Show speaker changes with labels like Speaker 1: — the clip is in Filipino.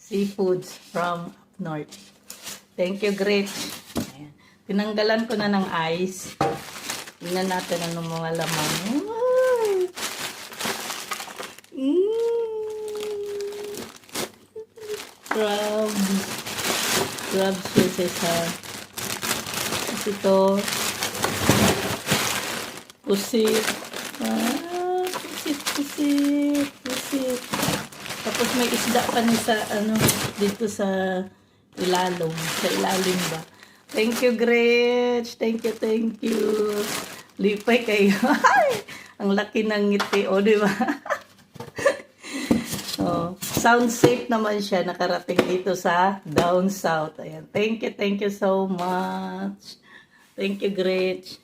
Speaker 1: seafoods from up north. Thank you, Gretch. Ayan. Tinanggalan ko na ng ice. Tingnan natin anong mga laman. Crabs pieces ha. Tapos ito, pusit. Pusit. Tapos may isda pa niya sa, dito sa ilalim ba. Thank you, Gretch. Thank you. Lipay kayo. Ang laki ng ngiti, di ba? Sound safe naman siya, nakarating dito sa down south. Ayan. Thank you so much. Thank you, Gretch.